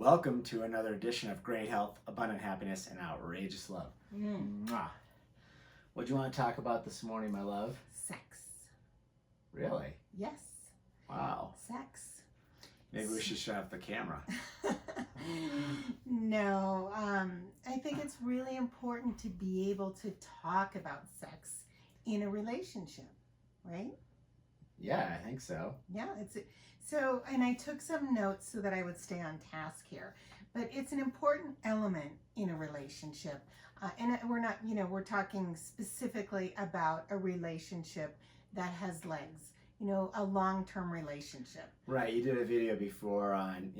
Welcome to another edition of Great Health, Abundant Happiness, and Outrageous Love. Mwah. What do you want to talk about this morning, my love? Sex. Really? Yes. Wow. Sex. Maybe we should shut off the camera. No, I think it's really important to be able to talk about sex in a relationship, right? Yeah, I think so. Yeah, so, and I took some notes so that I would stay on task here, but it's an important element in a relationship. And we're not, we're talking specifically about a relationship that has legs, a long-term relationship. Right, you did a video before on,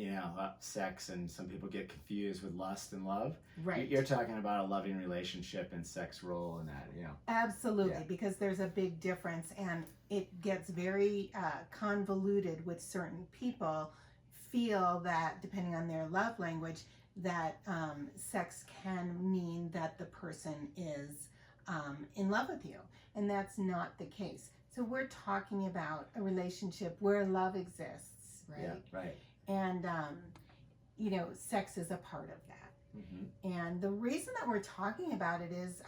sex, and some people get confused with lust and love. Right. You're talking about a loving relationship and sex role and that, Absolutely, Yeah. because there's a big difference, and it gets very convoluted with certain people feel that, depending on their love language, that sex can mean that the person is in love with you, and that's not the case. So we're talking about a relationship where love exists, right? Yeah, right. And, sex is a part of that. Mm-hmm. And the reason that we're talking about it is,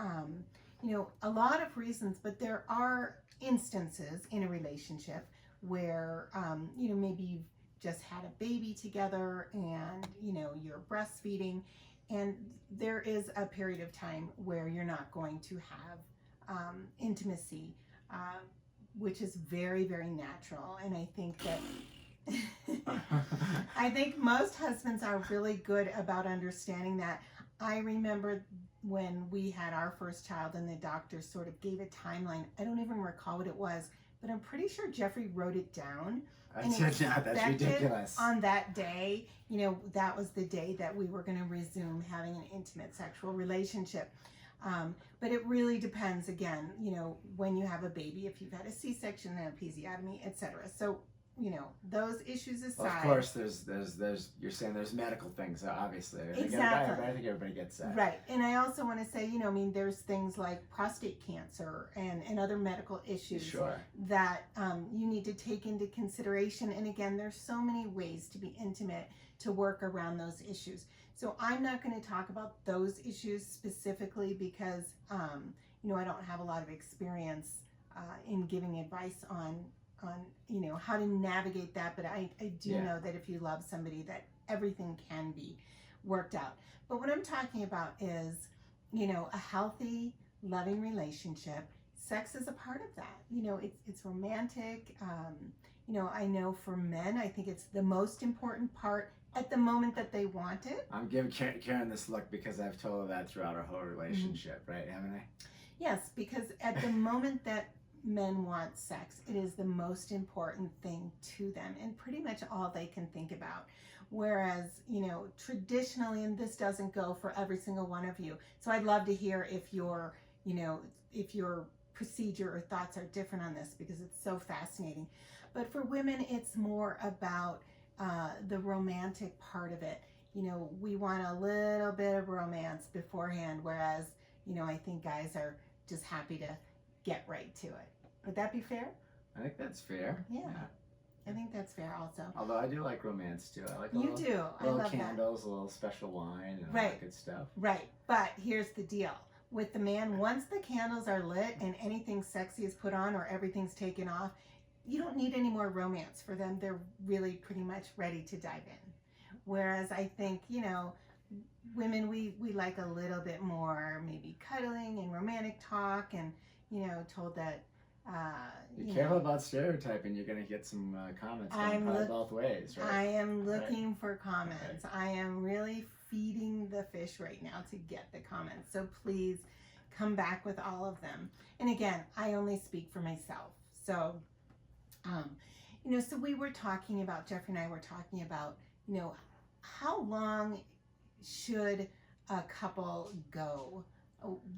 a lot of reasons, but there are instances in a relationship where, maybe you've just had a baby together and, you're breastfeeding, and there is a period of time where you're not going to have intimacy, which is very, very natural. And I think that I think most husbands are really good about understanding that. I remember when we had our first child and the doctor sort of gave a timeline. I don't even recall what it was, but I'm pretty sure Jeffrey wrote it down. That's ridiculous. On that day, that was the day that we were going to resume having an intimate sexual relationship. But it really depends, again, when you have a baby, if you've had a C-section and a episiotomy, etc. So, those issues aside. Well, of course, there's you're saying there's medical things, obviously. Exactly. I think everybody gets that. Right. And I also want to say, there's things like prostate cancer and other medical issues. Sure. That you need to take into consideration. And again, there's so many ways to be intimate to work around those issues. So I'm not going to talk about those issues specifically because, I don't have a lot of experience in giving advice on how to navigate that. But I do know that if you love somebody, that everything can be worked out. But what I'm talking about is, a healthy, loving relationship. Sex is a part of that. It's romantic. I know for men, I think it's the most important part at the moment that they want it. I'm giving Karen this look because I've told her that throughout our whole relationship, right? Haven't I? Yes, because at the moment that men want sex, it is the most important thing to them and pretty much all they can think about. Whereas, traditionally, and this doesn't go for every single one of you. So I'd love to hear if your procedure or thoughts are different on this, because it's so fascinating. But for women, it's more about the romantic part of it. We want a little bit of romance beforehand, whereas, I think guys are just happy to get right to it. Would that be fair? I think that's fair. Yeah. I think that's fair also. Although I do like romance too. I like I love candles, a little special wine, and all that good stuff. Right. But here's the deal. With the man, once the candles are lit and anything sexy is put on or everything's taken off, you don't need any more romance for them. They're really pretty much ready to dive in. Whereas I think, women, we like a little bit more maybe cuddling and romantic talk and, told that, Be careful about stereotyping. You're going to get some comments going both ways, right? I am looking for comments. Right. I am really feeding the fish right now to get the comments. So please come back with all of them. And again, I only speak for myself. So, so we were talking about, Jeffrey and I were talking about, how long should a couple go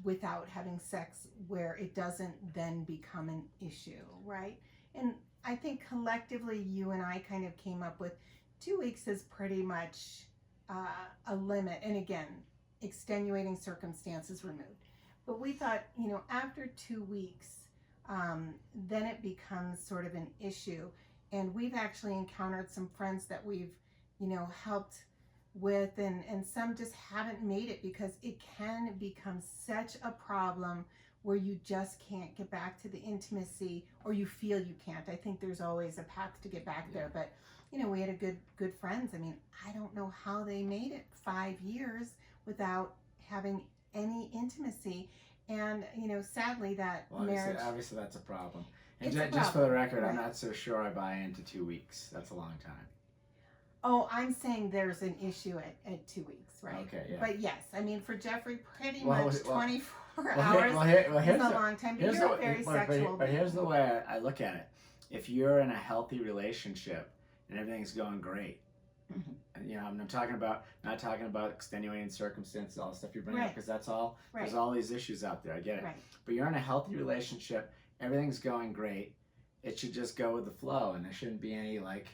without having sex where it doesn't then become an issue, right? And I think collectively you and I kind of came up with 2 weeks is pretty much a limit. And again, extenuating circumstances removed. But we thought, after 2 weeks, then it becomes sort of an issue. And we've actually encountered some friends that we've, helped with, and some just haven't made it because it can become such a problem where you just can't get back to the intimacy, or you feel you can't. I think there's always a path to get back there, but we had a good friends. I mean, I don't know how they made it 5 years without having any intimacy. And sadly, that marriage, obviously that's a problem. And it's a just for the problem, record, I'm right? not so sure I buy into 2 weeks. That's a long time. Oh, I'm saying there's an issue at 2 weeks, right? Okay, yeah. But yes, I mean, for Jeffrey, pretty much 24 Well, hours here's is a long time. But you're very sexual. But here's the way I look at it. If you're in a healthy relationship and everything's going great, I'm not talking about extenuating circumstances, all the stuff you're bringing up, because that's all. Right. There's all these issues out there. I get it. Right. But you're in a healthy relationship. Everything's going great. It should just go with the flow, and there shouldn't be any like.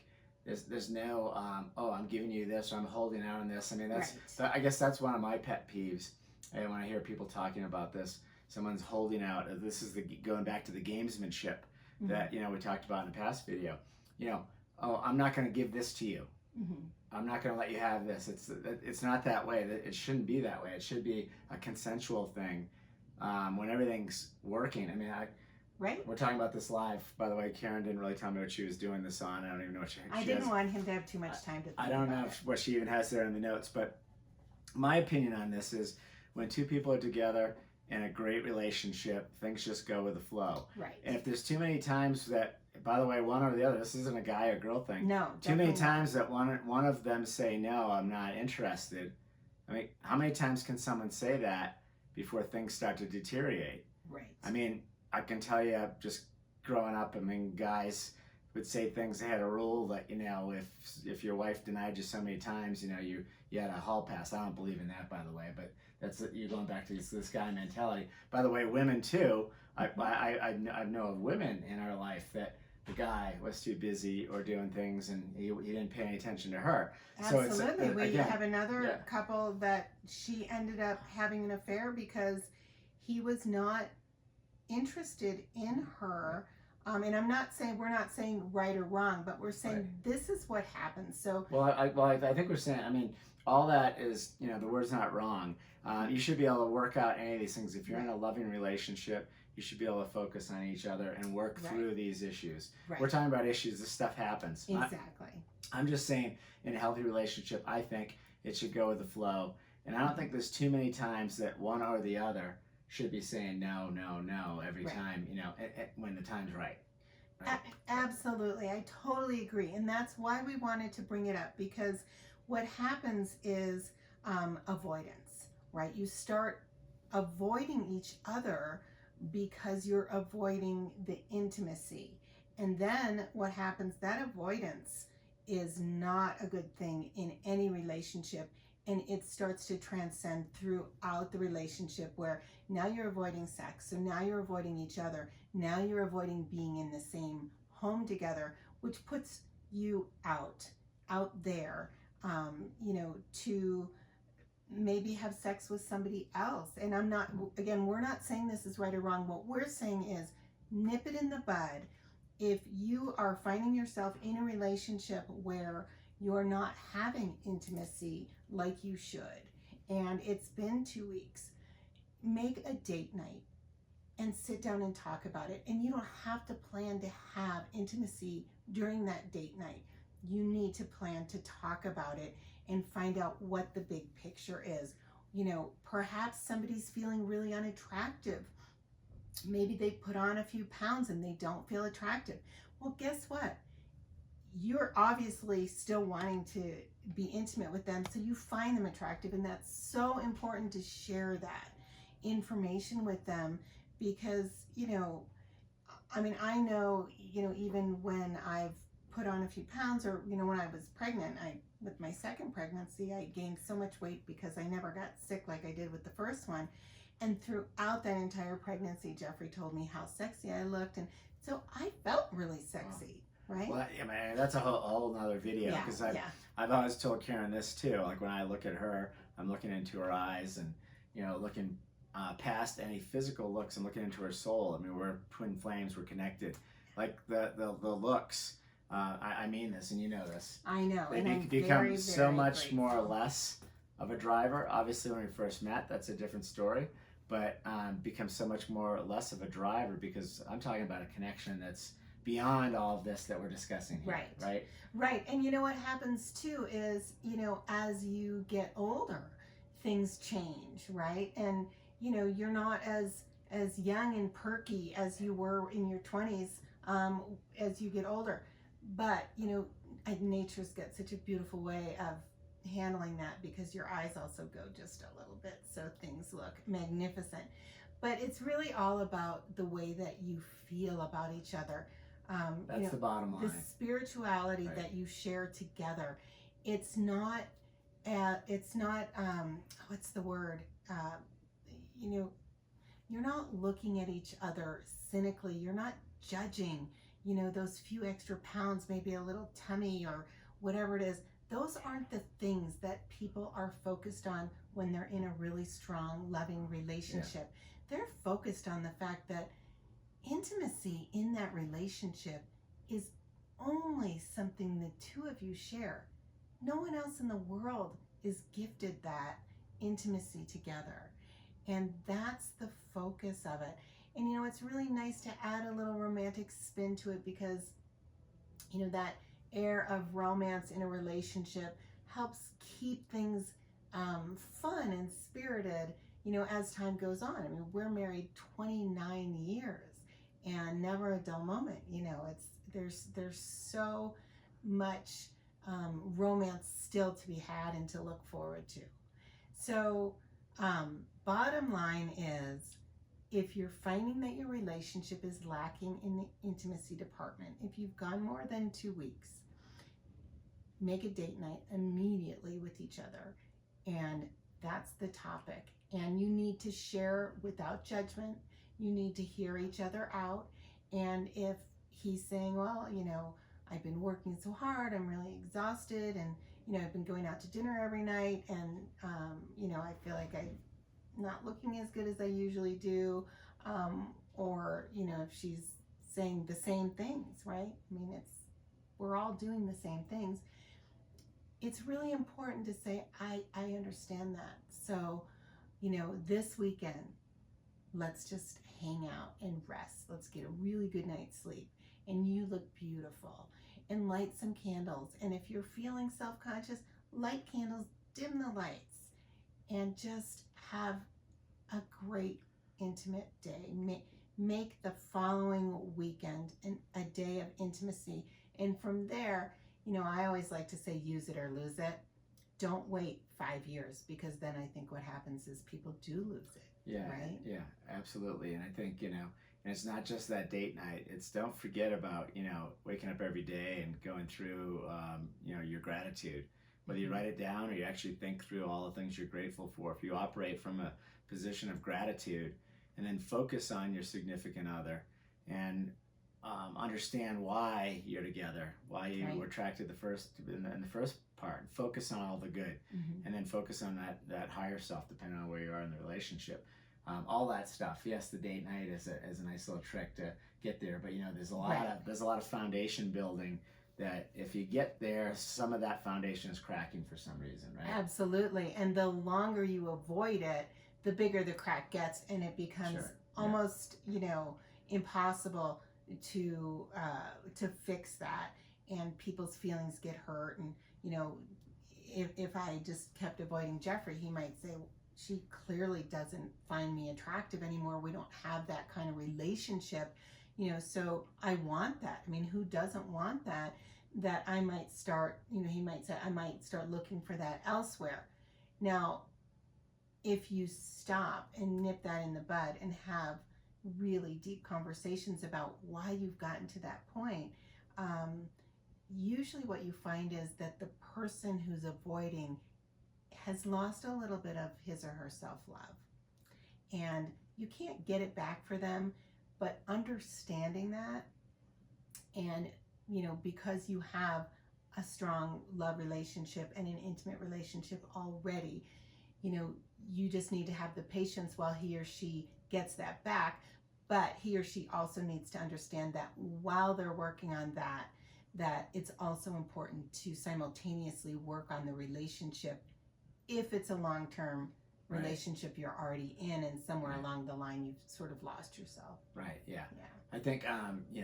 There's no I'm giving you this, or I'm holding out on this. I mean, I guess that's one of my pet peeves. And when I hear people talking about this, someone's holding out. This is going back to the gamesmanship that we talked about in the past video. I'm not going to give this to you. I'm not going to let you have this. It's not that way. It shouldn't be that way. It should be a consensual thing when everything's working. I mean, Right. We're talking about this live. By the way, Karen didn't really tell me what she was doing this on. I don't even know what she I didn't want him to have too much time to think I don't know about what she even has there in the notes, but my opinion on this is when two people are together in a great relationship, things just go with the flow. Right. And if there's too many times that, by the way, one or the other, this isn't a guy or girl thing. No. Too many times that one of them say, no, I'm not interested. I mean, how many times can someone say that before things start to deteriorate? Right. I mean, I can tell you, just growing up, I mean, guys would say things. They had a rule that if your wife denied you so many times, you had a hall pass. I don't believe in that, by the way, but you're going back to this guy mentality. By the way, women too. I know of women in our life that the guy was too busy or doing things, and he didn't pay any attention to her. Absolutely. So we have another couple that she ended up having an affair because he was not interested in her, and we're not saying right or wrong, but we're saying this is what happens. So I think we're saying, I mean, all that is, the word's not wrong. You should be able to work out any of these things. If you're in a loving relationship, you should be able to focus on each other and work through these issues. We're talking about issues. This stuff happens. Exactly. I'm just saying, in a healthy relationship, I think it should go with the flow, and I don't think there's too many times that one or the other should be saying no every time, when the time's right. Absolutely. I totally agree. And that's why we wanted to bring it up, because what happens is avoidance, right? You start avoiding each other because you're avoiding the intimacy. And then what happens, that avoidance is not a good thing in any relationship. And it starts to transcend throughout the relationship, where now you're avoiding sex. So now you're avoiding each other. Now you're avoiding being in the same home together, which puts you out there, to maybe have sex with somebody else. And we're not saying this is right or wrong. What we're saying is nip it in the bud. If you are finding yourself in a relationship where you're not having intimacy like you should, and it's been 2 weeks, make a date night and sit down and talk about it. And you don't have to plan to have intimacy during that date night. You need to plan to talk about it and find out what the big picture is. Perhaps somebody's feeling really unattractive. Maybe they put on a few pounds and they don't feel attractive. Well, guess what? You're obviously still wanting to be intimate with them, so you find them attractive, and that's so important to share that information with them, because I know even when I've put on a few pounds, or when I was pregnant, with my second pregnancy, I gained so much weight because I never got sick like I did with the first one. And throughout that entire pregnancy, Jeffrey told me how sexy I looked, and so I felt really sexy. Right? Well, I mean, that's a whole nother video, because I've always told Karen this too. Like, when I look at her, I'm looking into her eyes, and looking past any physical looks and looking into her soul. I mean, we're twin flames. We're connected. Like the looks I mean this, and you know this. I know. They and I'm become very, so very much grateful. more or less of a driver. Obviously, when we first met, that's a different story. But become so much more or less of a driver because I'm talking about a connection that's beyond all of this that we're discussing here. Right. Right. Right. And you know what happens too is, as you get older, things change, right? And you're not as young and perky as you were in your 20s, as you get older. But nature's got such a beautiful way of handling that because your eyes also go just a little bit, so things look magnificent. But it's really all about the way that you feel about each other. That's the bottom line. The spirituality Right. that you share together. It's not. What's the word? You know, you're not looking at each other cynically. You're not judging. Those few extra pounds, maybe a little tummy or whatever it is. Those aren't the things that people are focused on when they're in a really strong, loving relationship. Yeah. They're focused on the fact that intimacy in that relationship is only something the two of you share. No one else in the world is gifted that intimacy together. And that's the focus of it. And it's really nice to add a little romantic spin to it because, that air of romance in a relationship helps keep things fun and spirited, as time goes on. I mean, we're married 29 years and never a dull moment. There's so much romance still to be had and to look forward to. So, bottom line is, if you're finding that your relationship is lacking in the intimacy department, if you've gone more than 2 weeks, make a date night immediately with each other. And that's the topic. And you need to share without judgment. You need to hear each other out. And if he's saying, well, I've been working so hard, I'm really exhausted, and I've been going out to dinner every night, and I feel like I'm not looking as good as I usually do, or if she's saying the same things, right? I mean, we're all doing the same things. It's really important to say, I understand that. So, this weekend, let's just hang out and rest. Let's get a really good night's sleep. And you look beautiful. And light some candles. And if you're feeling self-conscious, light candles, dim the lights. And just have a great intimate day. Make the following weekend a day of intimacy. And from there, I always like to say use it or lose it. Don't wait 5 years, because then I think what happens is people do lose it. Yeah, right? Yeah, absolutely. And I think, and it's not just that date night. It's don't forget about, waking up every day and going through, your gratitude. Whether you write it down or you actually think through all the things you're grateful for. If you operate from a position of gratitude and then focus on your significant other and understand why you're together, why you were attracted in the first part. Focus on all the good, and then focus on that higher self, depending on where you are in the relationship. All that stuff. Yes, the date night is a nice little trick to get there, but there's a lot of foundation building that if you get there, some of that foundation is cracking for some reason, right? Absolutely. And the longer you avoid it, the bigger the crack gets, and it becomes almost impossible to fix that, and people's feelings get hurt. And if I just kept avoiding Jeffrey, he might say, she clearly doesn't find me attractive anymore. We don't have that kind of relationship, so I want that. I mean, who doesn't want that? That I might start, he might say, I might start looking for that elsewhere. Now, if you stop and nip that in the bud and have really deep conversations about why you've gotten to that point, usually what you find is that the person who's avoiding has lost a little bit of his or her self-love. And you can't get it back for them, but understanding that, and because you have a strong love relationship and an intimate relationship already, you just need to have the patience while he or she gets that back. But he or she also needs to understand that while they're working on that, that it's also important to simultaneously work on the relationship if it's a long-term Right. relationship you're already in, and somewhere Right. along the line you've sort of lost yourself. Right. Yeah. Yeah. I think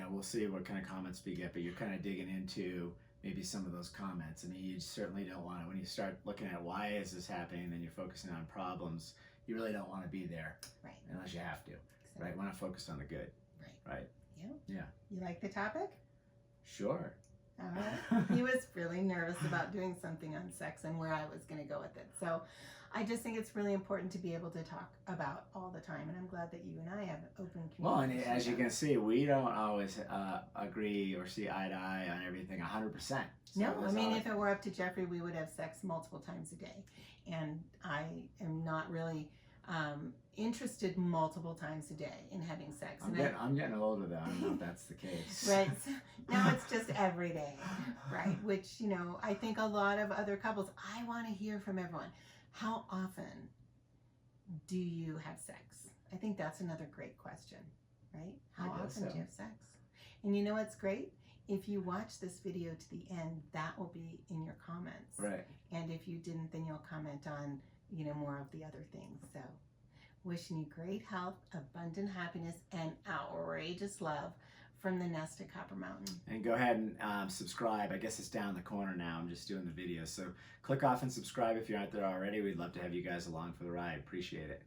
we'll see what kind of comments we get, but you're kind of digging into maybe some of those comments. I mean, you certainly don't want to, when you start looking at why is this happening, then you're focusing on problems. You really don't want to be there, Right. unless you have to. Exactly. Right. Want to focus on the good. Right. Right. Yeah. Yeah. You like the topic? Sure. All right. He was really nervous about doing something on sex and where I was going to go with it. So I just think it's really important to be able to talk about all the time. And I'm glad that you and I have open communication. Well, and as you can see, we don't always agree or see eye to eye on everything 100%. So no, I mean, all... if it were up to Jeffrey, we would have sex multiple times a day. And I am not really interested multiple times a day in having sex. I'm getting older, though. I don't know if that's the case. Right. So now it's just every day, right? Which, I think a lot of other couples, I want to hear from everyone. How often do you have sex? I think that's another great question, right? How often do you have sex? And you know what's great? If you watch this video to the end, that will be in your comments. Right. And if you didn't, then you'll comment on, more of the other things. So wishing you great health, abundant happiness, and outrageous love from the nest at Copper Mountain. And go ahead and subscribe. I guess it's down in the corner now. I'm just doing the video. So click off and subscribe if you aren't there already. We'd love to have you guys along for the ride. Appreciate it.